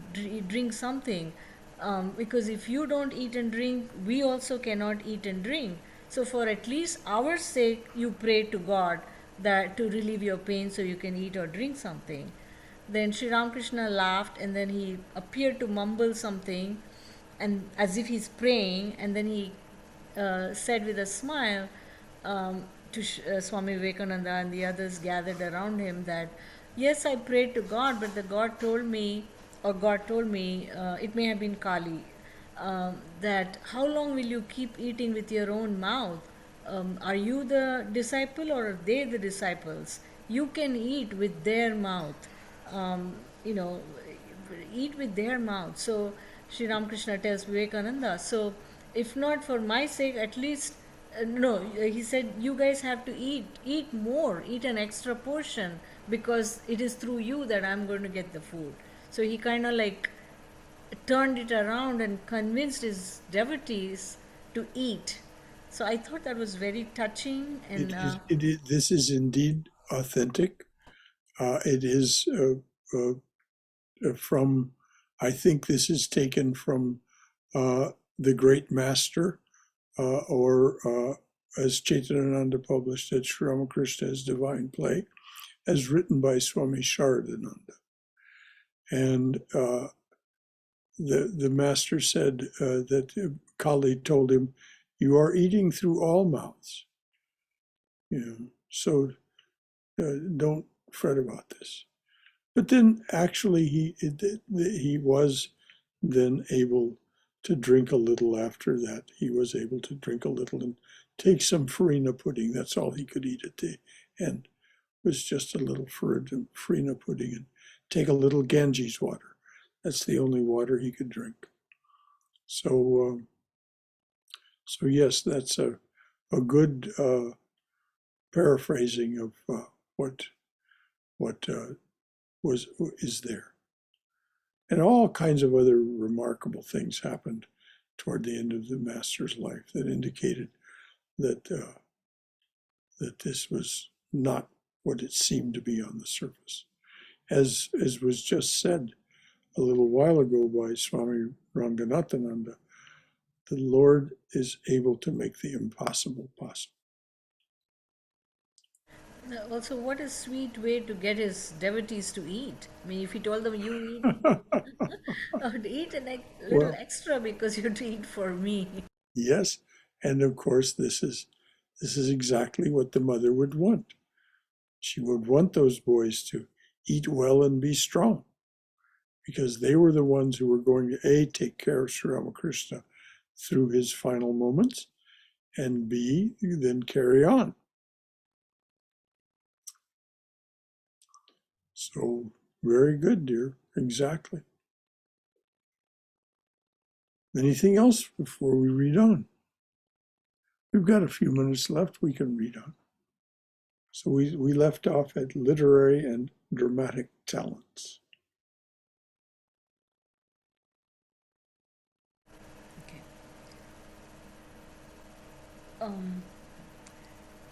A: drink something, because if you don't eat and drink, we also cannot eat and drink. So for at least our sake, you pray to God that to relieve your pain so you can eat or drink something. Then Sri Ramakrishna laughed, and then he appeared to mumble something, and as if he's praying, and then he said with a smile to Swami Vivekananda and the others gathered around him that, yes, I prayed to God, but God told me, it may have been Kali, that how long will you keep eating with your own mouth? Are you the disciple or are they the disciples? You can eat with their mouth. Um, you know, eat with their mouth. So Sri Ramakrishna tells Vivekananda, so if not for my sake, at least, he said, you guys have to eat more, eat an extra portion, because it is through you that I'm going to get the food. So he kind of like turned it around and convinced his devotees to eat. So I thought that was very touching, and
C: This is indeed authentic. It is from, I think this is taken from the great master, or as Chaitananda published it, Sri Ramakrishna's Divine Play, as written by Swami Sharadananda. And the master said that Kali told him, "You are eating through all mouths. So don't fret about this." But then actually he was then able to drink a little after that. He was able to drink a little and take some farina pudding. That's all he could eat at the end, was just a little farina pudding, and take a little Ganges water. That's the only water he could drink. So, so yes, that's a good paraphrasing of what is there. And all kinds of other remarkable things happened toward the end of the master's life that indicated that that this was not what it seemed to be on the surface. As was just said a little while ago by Swami Ranganathananda, the Lord is able to make the impossible possible.
A: also, what a sweet way to get his devotees to eat. I mean, if he told them, "You eat," I would eat a little
C: Well,
A: extra because you to eat for me.
C: yes, and of course this is exactly what the mother would want. She would want those boys to eat well and be strong, because they were the ones who were going to A, take care of Sri Ramakrishna through his final moments, and B, then carry on. So, very good, dear. Exactly. Anything else before we read on? We've got a few minutes left. We can read on. So we left off at literary and dramatic talents.
A: Okay.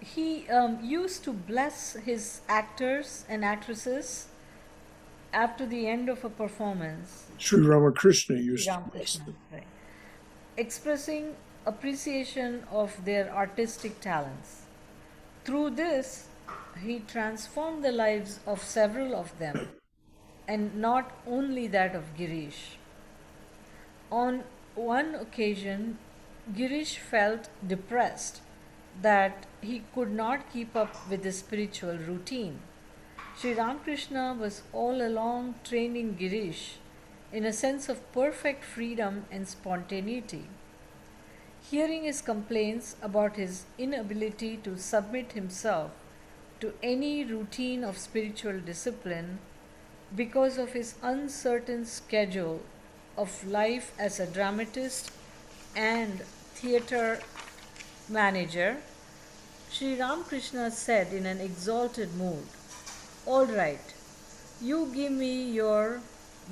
A: He used to bless his actors and actresses after the end of a performance.
C: Sri Ramakrishna used to bless
A: Ramakrishna,
C: them.
A: right. Expressing appreciation of their artistic talents. Through this, he transformed the lives of several of them, and not only that of Girish. On one occasion, Girish felt depressed that he could not keep up with his spiritual routine. Sri Ramakrishna was all along training Girish in a sense of perfect freedom and spontaneity. Hearing his complaints about his inability to submit himself to any routine of spiritual discipline because of his uncertain schedule of life as a dramatist and theatre manager, Sri Ramakrishna said in an exalted mood, "All right, you give me your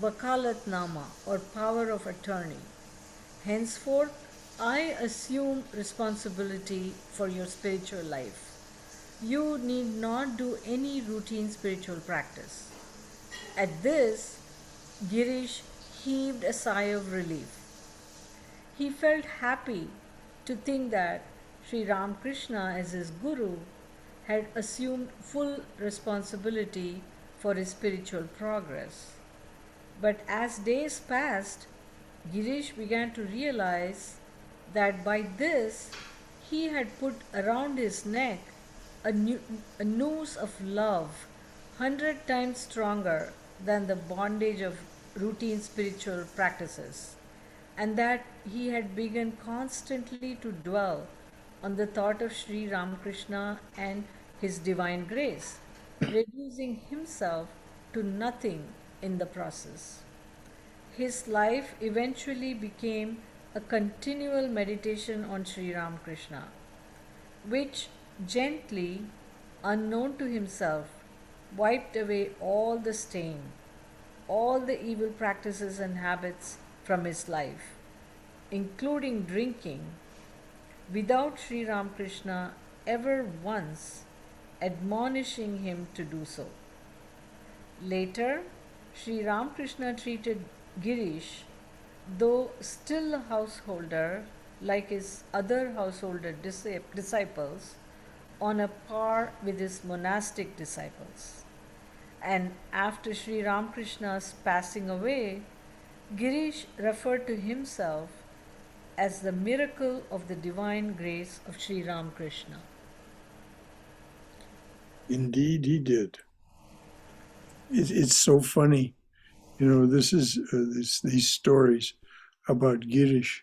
A: Vakalatnama or power of attorney. Henceforth, I assume responsibility for your spiritual life. You need not do any routine spiritual practice." At this, Girish heaved a sigh of relief. He felt happy to think that Sri Ramakrishna, as his guru, had assumed full responsibility for his spiritual progress. But as days passed, Girish began to realize that by this he had put around his neck a noose of love 100 times stronger than the bondage of routine spiritual practices, and that he had begun constantly to dwell on the thought of Sri Ramakrishna and his divine grace, reducing himself to nothing in the process. His life eventually became a continual meditation on Sri Ramakrishna, which gently, unknown to himself, wiped away all the stain, all the evil practices and habits from his life, including drinking, without Sri Ramakrishna ever once admonishing him to do so. Later, Sri Ramakrishna treated Girish, though still a householder like his other householder disciples, on a par with his monastic disciples. And after Sri Ramakrishna's passing away, Girish referred to himself as the miracle of the divine grace of Sri Ramakrishna.
C: Indeed, he did. It's so funny. You know, this is these stories about Girish.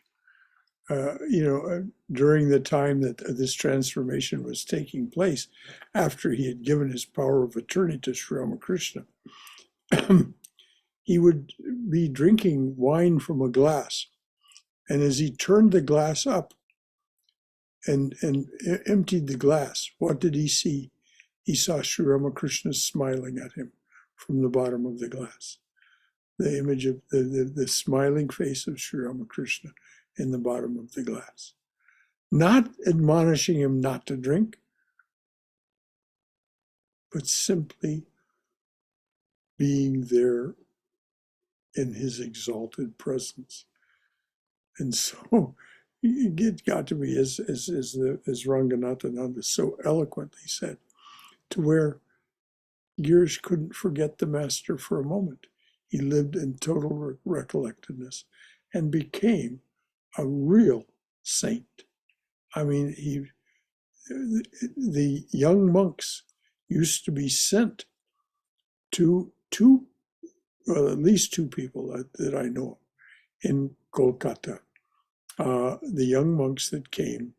C: During the time that this transformation was taking place, after he had given his power of attorney to Sri Ramakrishna, he would be drinking wine from a glass. And as he turned the glass up and emptied the glass, what did he see? He saw Sri Ramakrishna smiling at him from the bottom of the glass. The image of the smiling face of Sri Ramakrishna in the bottom of the glass. Not admonishing him not to drink, but simply being there in his exalted presence. And so it got to be, as Ranganathananda so eloquently said, to where Girish couldn't forget the master for a moment. He lived in total recollectedness and became a real saint. I mean, the young monks used to be sent to at least two people that I know in Kolkata. The young monks that came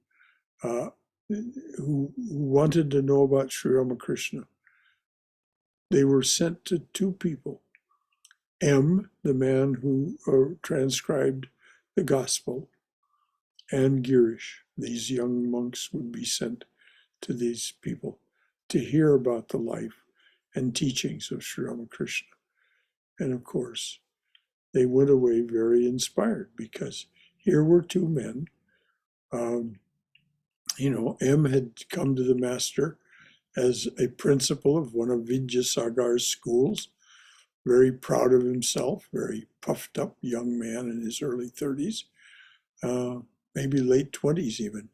C: who wanted to know about Sri Ramakrishna, they were sent to two people. M, the man who transcribed the gospel, and Girish. These young monks would be sent to these people to hear about the life and teachings of Sri Ramakrishna. And of course, they went away very inspired because here were two men. M had come to the master as a principal of one of Vidyasagar's schools, very proud of himself, very puffed up young man in his early 30s, maybe late 20s even,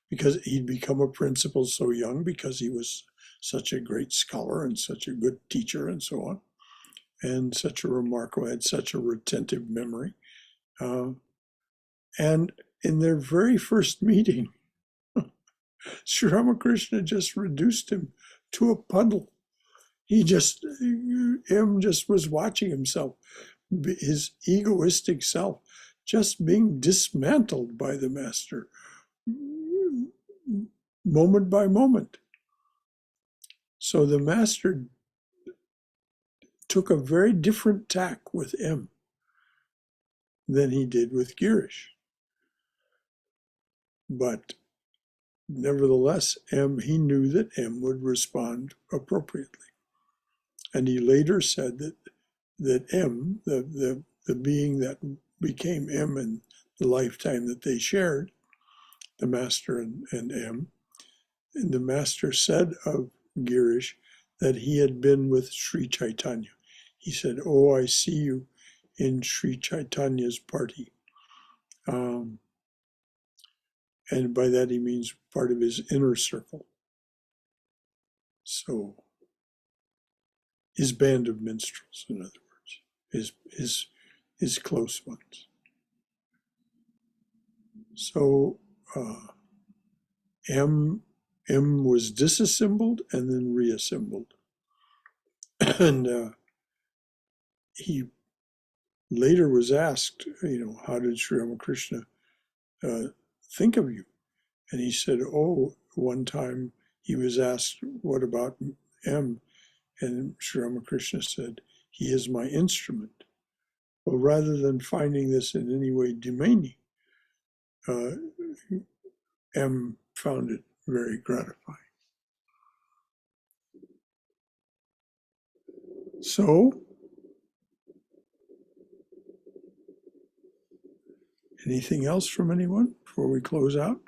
C: because he'd become a principal so young because he was such a great scholar and such a good teacher and so on, and had such a retentive memory. And in their very first meeting, Sri Ramakrishna just reduced him to a puddle. M just was watching himself, his egoistic self, just being dismantled by the master, moment by moment. So the master took a very different tack with M than he did with Girish. But nevertheless, he knew that M would respond appropriately. And he later said that M, the being that became M in the lifetime that they shared, the master and M, and the master said of Girish that he had been with Sri Chaitanya. He said, "Oh, I see you in Sri Chaitanya's party." And by that he means part of his inner circle. So his band of minstrels, in other words, his close ones. So M was disassembled and then reassembled. And he later was asked, how did Sri Ramakrishna think of you? And he said, one time he was asked, what about M? And Sri Ramakrishna said, he is my instrument. Well, rather than finding this in any way demeaning, M found it very gratifying. So, anything else from anyone before we close out?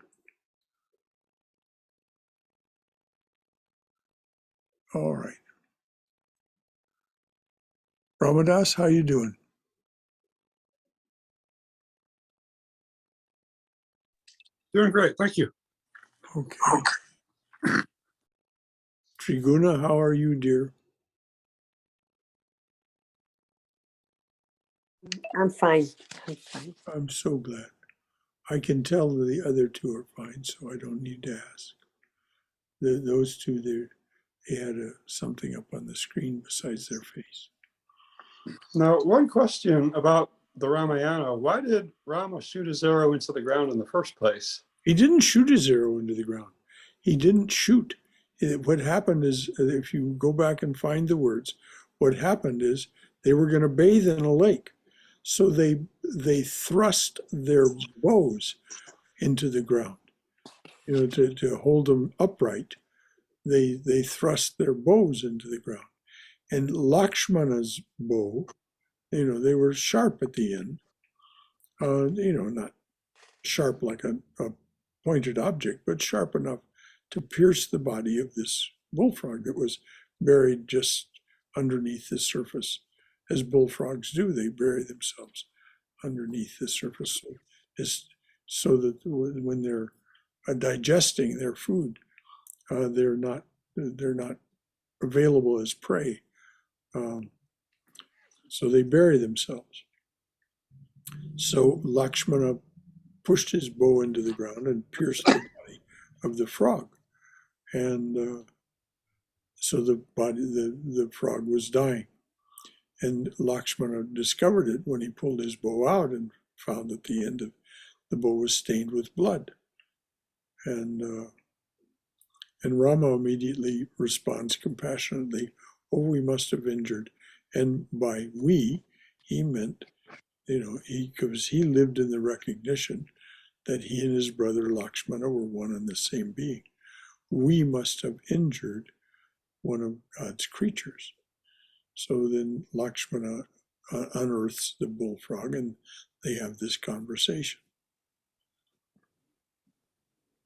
C: All right. Ramadas, how you doing?
E: Doing great, thank you.
C: Okay. Triguna, how are you, dear?
F: I'm fine. I'm fine.
C: I'm so glad. I can tell that the other two are fine, so I don't need to ask. Those two, they had something up on the screen besides their face.
E: Now, one question about the Ramayana. Why did Rama shoot his arrow into the ground in the first place?
C: He didn't shoot his arrow into the ground. He didn't shoot. What happened is, if you go back and find the words, what happened is they were going to bathe in a lake. So they thrust their bows into the ground, to hold them upright. They thrust their bows into the ground. And Lakshmana's bow, they were sharp at the end. Not sharp like a pointed object, but sharp enough to pierce the body of this bullfrog that was buried just underneath the surface. As bullfrogs do, they bury themselves underneath the surface, so that when they're digesting their food, they're not available as prey. So they bury themselves. So Lakshmana pushed his bow into the ground and pierced the body of the frog, and so the frog was dying. And Lakshmana discovered it when he pulled his bow out and found that the end of the bow was stained with blood. And Rama immediately responds compassionately, "Oh, we must have injured." And by "we," he meant, because he lived in the recognition that he and his brother Lakshmana were one and the same being. We must have injured one of God's creatures. So then Lakshmana unearths the bullfrog, and they have this conversation.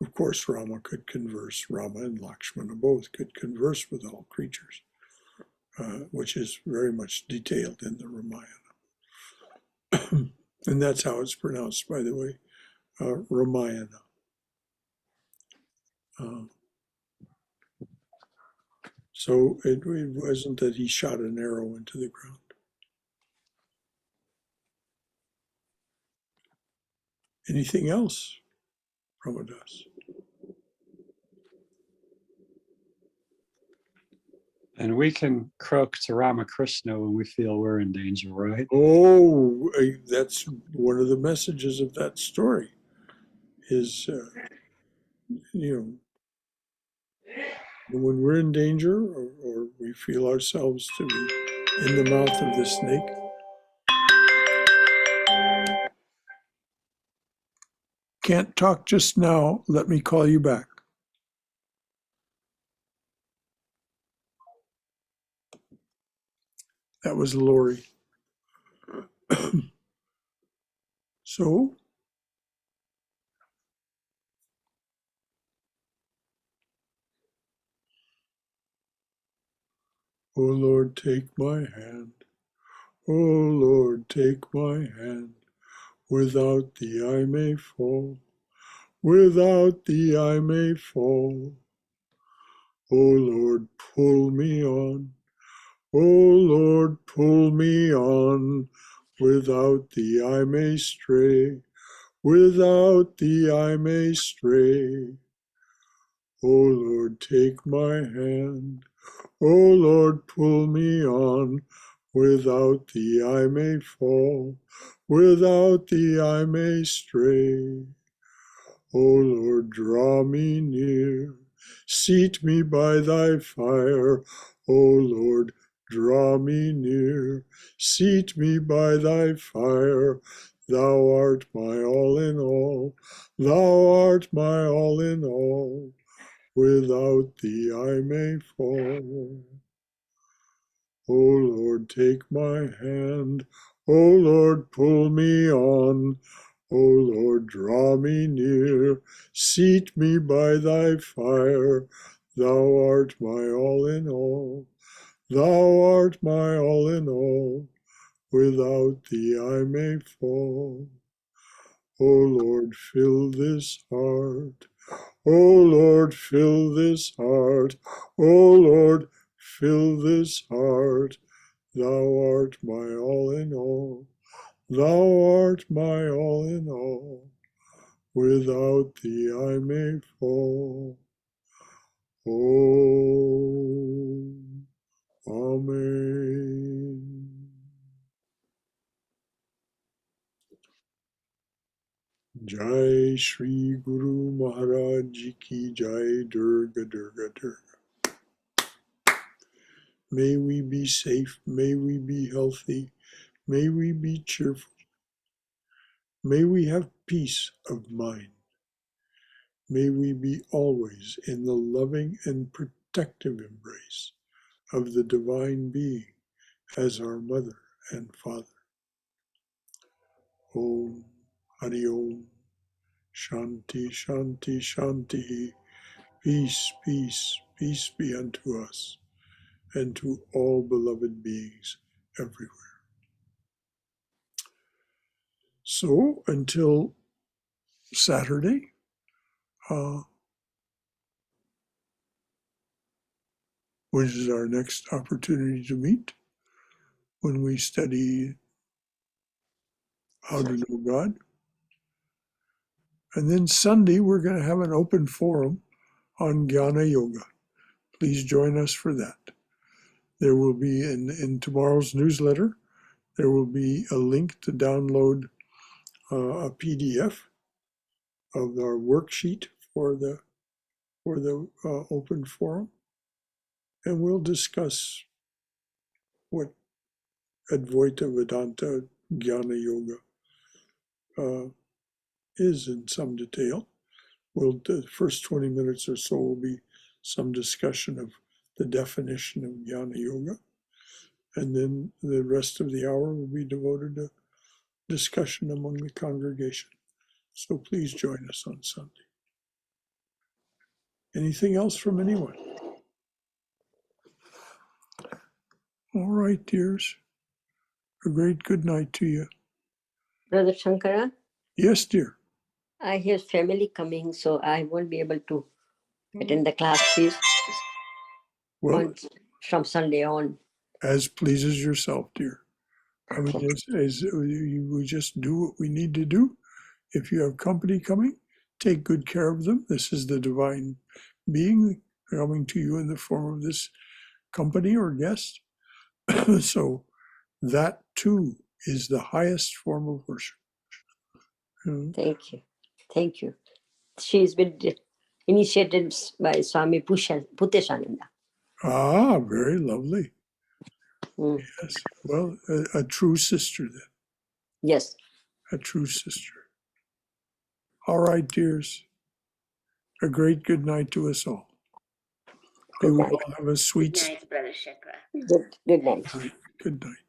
C: Of course, Rama and Lakshmana both could converse with all creatures, which is very much detailed in the Ramayana. And that's how it's pronounced, by the way, Ramayana. So it wasn't that he shot an arrow into the ground. Anything else, Ramadas?
D: And we can croak to Ramakrishna when we feel we're in danger, right?
C: Oh, that's one of the messages of that story is, when we're in danger or we feel ourselves to be in the mouth of the snake, can't talk just now, let me call you back. That was Lori. So, oh Lord, take my hand. Oh Lord, take my hand. Without thee I may fall. Without thee I may fall. Oh Lord, pull me on. Oh Lord, pull me on. Without thee I may stray. Without thee I may stray. O Lord, take my hand. O Lord, pull me on. Without thee I may fall. Without thee I may stray. O Lord, draw me near. Seat me by thy fire. O Lord, draw me near. Seat me by thy fire. Thou art my all in all. Thou art my all in all. Without thee I may fall. O Lord, take my hand. O Lord, pull me on. O Lord, draw me near. Seat me by thy fire. Thou art my all in all. Thou art my all in all. Without thee I may fall. O Lord, fill this heart. O Lord, fill this heart. O Lord, fill this heart. Thou art my all in all. Thou art my all in all. Without thee I may fall. Om. Amen. Jai Shri Guru Maharaj Ji Ki Jai. Durga Durga Durga. May we be safe, may we be healthy, may we be cheerful, may we have peace of mind, may we be always in the loving and protective embrace of the Divine Being as our Mother and Father. Om Hari Om. Shanti, Shanti, Shanti. Peace, peace, peace be unto us and to all beloved beings everywhere. So until Saturday, which is our next opportunity to meet when we study how to know God. And then Sunday, we're going to have an open forum on Jnana Yoga. Please join us for that. There will be in tomorrow's newsletter, there will be a link to download a PDF of our worksheet for the open forum, and we'll discuss what Advaita Vedanta Jnana Yoga is in some detail. The first 20 minutes or so will be some discussion of the definition of Jnana Yoga, and then the rest of the hour will be devoted to discussion among the congregation. So please join us on Sunday. Anything else from anyone? All right, dears. A great good night to you.
F: Brother Shankara,
C: Yes, dear.
F: I have family coming, so I won't be able to attend the classes
C: Well,
F: from Sunday on.
C: as pleases yourself, dear. I mean,
F: Okay.
C: we just do what we need to do. If you have company coming, take good care of them. This is the divine being coming to you in the form of this company or guest. So that too is the highest form of worship.
F: Thank you. Thank you. She's been initiated by Swami Puteshananda.
C: Ah, very lovely.
F: Mm.
C: Yes. Well, a true sister then.
F: Yes.
C: A true sister. All right, dears. A great good night to us all. May
F: Good
C: we
F: night.
C: all have a
B: Good
C: sweet
B: night, Brother Shankara.
F: Good night.
C: night. Good night.